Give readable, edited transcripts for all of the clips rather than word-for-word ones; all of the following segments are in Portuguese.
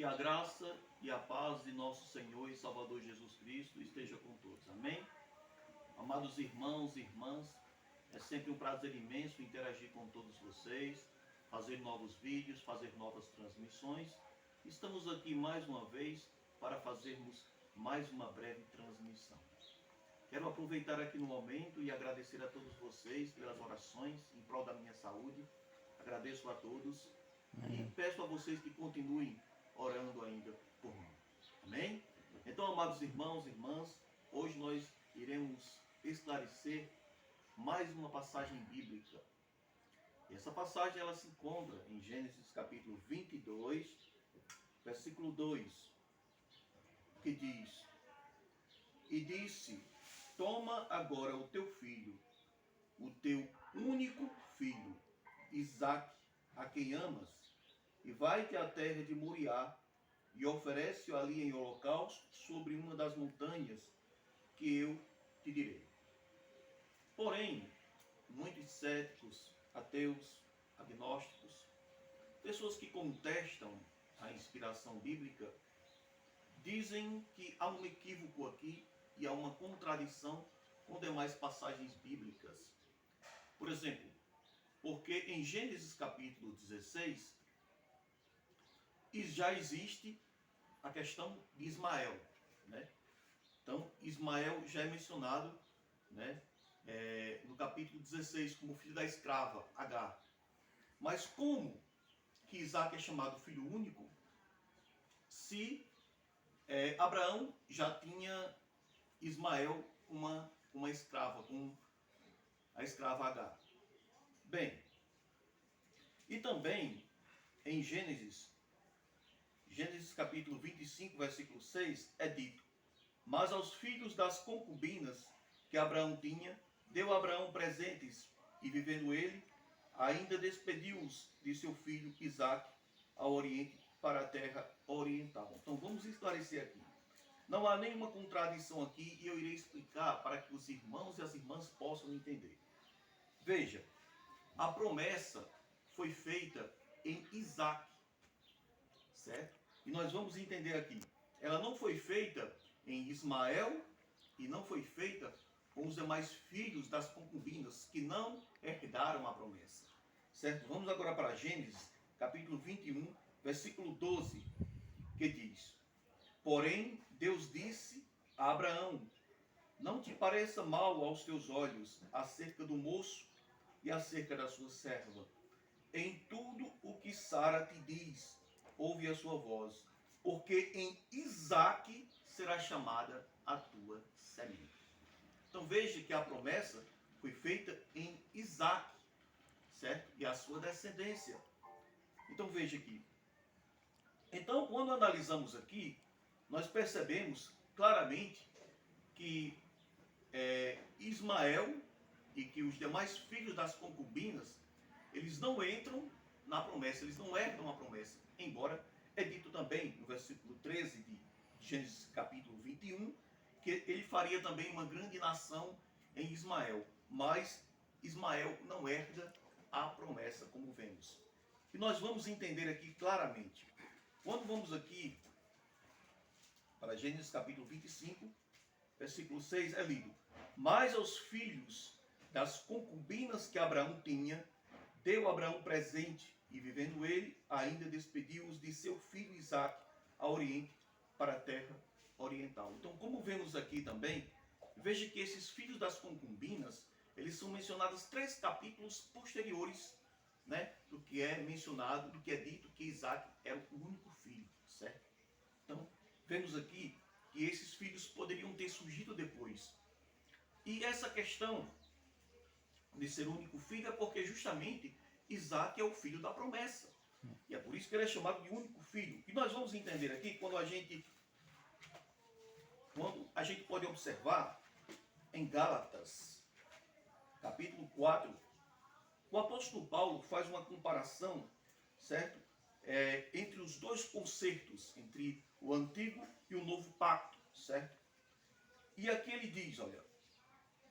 Que a graça e a paz de nosso Senhor e Salvador Jesus Cristo esteja com todos. Amém? Amados irmãos e irmãs, é sempre um prazer imenso interagir com todos vocês, fazer novos vídeos, fazer novas transmissões. Estamos aqui mais uma vez para fazermos mais uma breve transmissão. Quero aproveitar aqui no momento e agradecer a todos vocês pelas orações em prol da minha saúde. Agradeço a todos e peço a vocês que continuem orando ainda por mim. Amém? Então, amados irmãos e irmãs, hoje nós iremos esclarecer mais uma passagem bíblica. E essa passagem ela se encontra em Gênesis capítulo 22, versículo 2, que diz: E disse: Toma agora o teu filho, o teu único filho, Isaque, a quem amas, e vai-te à terra de Moriá, e oferece-o ali em holocausto sobre uma das montanhas que eu te direi. Porém, muitos céticos, ateus, agnósticos, pessoas que contestam a inspiração bíblica, dizem que há um equívoco aqui e há uma contradição com demais passagens bíblicas. Por exemplo, porque em Gênesis capítulo 16, já existe a questão de Ismael, né? Então, Ismael já é mencionado, né, no capítulo 16 como filho da escrava, Agar. Mas como que Isaac é chamado filho único se Abraão já tinha Ismael uma escrava, com a escrava Agar? Bem, e também em Gênesis capítulo 25, versículo 6, é dito: Mas aos filhos das concubinas que Abraão tinha, deu Abraão presentes, e vivendo ele, ainda despediu-os de seu filho Isaque ao oriente, para a terra oriental. Então vamos esclarecer aqui. Não há nenhuma contradição aqui e eu irei explicar para que os irmãos e as irmãs possam entender. Veja, a promessa foi feita em Isaque, certo? E nós vamos entender aqui. Ela não foi feita em Ismael e não foi feita com os demais filhos das concubinas que não herdaram a promessa, certo? Vamos agora para Gênesis, capítulo 21, versículo 12, que diz: Porém, Deus disse a Abraão: Não te pareça mal aos teus olhos acerca do moço e acerca da sua serva. Em tudo o que Sara te diz, ouve a sua voz, porque em Isaque será chamada a tua semente. Então veja que a promessa foi feita em Isaque, certo? E a sua descendência. Então veja aqui. Então, quando analisamos aqui, nós percebemos claramente que Ismael e que os demais filhos das concubinas, eles não entram na promessa, eles não herdam a promessa, embora é dito também no versículo 13 de Gênesis capítulo 21, que ele faria também uma grande nação em Ismael, mas Ismael não herda a promessa, como vemos. E nós vamos entender aqui claramente. Quando vamos aqui para Gênesis capítulo 25, versículo 6, é lido: Mas aos filhos das concubinas que Abraão tinha, deu Abraão presente, e vivendo ele, ainda despediu-os de seu filho Isaque ao oriente, para a terra oriental. Então, como vemos aqui também, veja que esses filhos das concubinas, eles são mencionados 3 capítulos posteriores, né, do que é mencionado, do que é dito que Isaque era o único filho, certo? Então, vemos aqui que esses filhos poderiam ter surgido depois. E essa questão de ser o único filho é porque justamente Isaque é o filho da promessa. E é por isso que ele é chamado de único filho. E nós vamos entender aqui quando a gente pode observar em Gálatas, capítulo 4, o apóstolo Paulo faz uma comparação, certo? Entre os dois concertos, entre o antigo e o novo pacto, certo? E aqui ele diz, olha,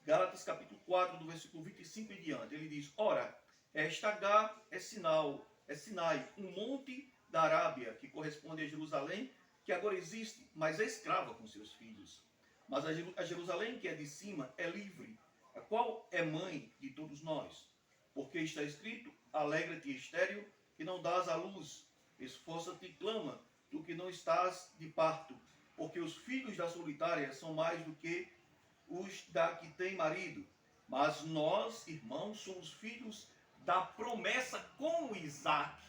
Gálatas capítulo 4, do versículo 25 em diante, ele diz: Ora, esta Agar é Sinai, um monte da Arábia, que corresponde a Jerusalém, que agora existe, mas é escrava com seus filhos. Mas a Jerusalém, que é de cima, é livre, a qual é mãe de todos nós. Porque está escrito: alegra-te, estéril, que não dás à luz, esforça-te e clama, tu que não estás de parto, porque os filhos da solitária são mais do que os da que tem marido. Mas nós, irmãos, somos filhos da promessa com Isaac.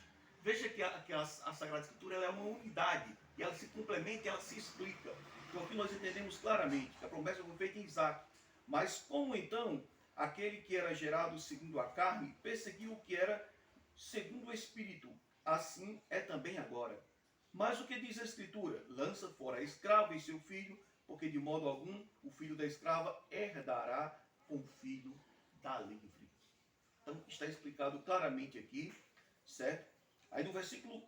Veja que a Sagrada Escritura ela é uma unidade, e ela se complementa e ela se explica. Então aqui nós entendemos claramente que a promessa foi feita em Isaac. Mas como então aquele que era gerado segundo a carne perseguiu o que era segundo o Espírito, assim é também agora. Mas o que diz a Escritura? Lança fora a escrava e seu filho, porque de modo algum o filho da escrava herdará com o filho da livre. Então está explicado claramente aqui, certo? Aí no versículo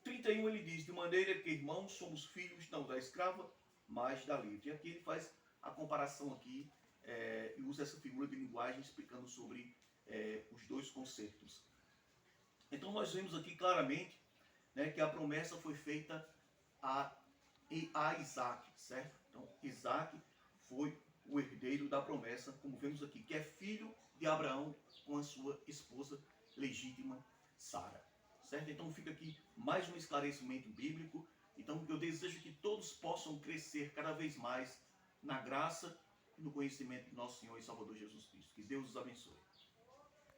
31 ele diz: de maneira que, irmãos, somos filhos não da escrava, mas da livre. E aqui ele faz a comparação aqui e usa essa figura de linguagem explicando sobre os dois conceitos. Então nós vemos aqui claramente, né, que a promessa foi feita a Isaac, certo? Então Isaac foi o herdeiro da promessa, como vemos aqui, que é filho de Abraão com a sua esposa legítima, Sara. Certo? Então fica aqui mais um esclarecimento bíblico. Então eu desejo que todos possam crescer cada vez mais na graça e no conhecimento de nosso Senhor e Salvador Jesus Cristo. Que Deus os abençoe.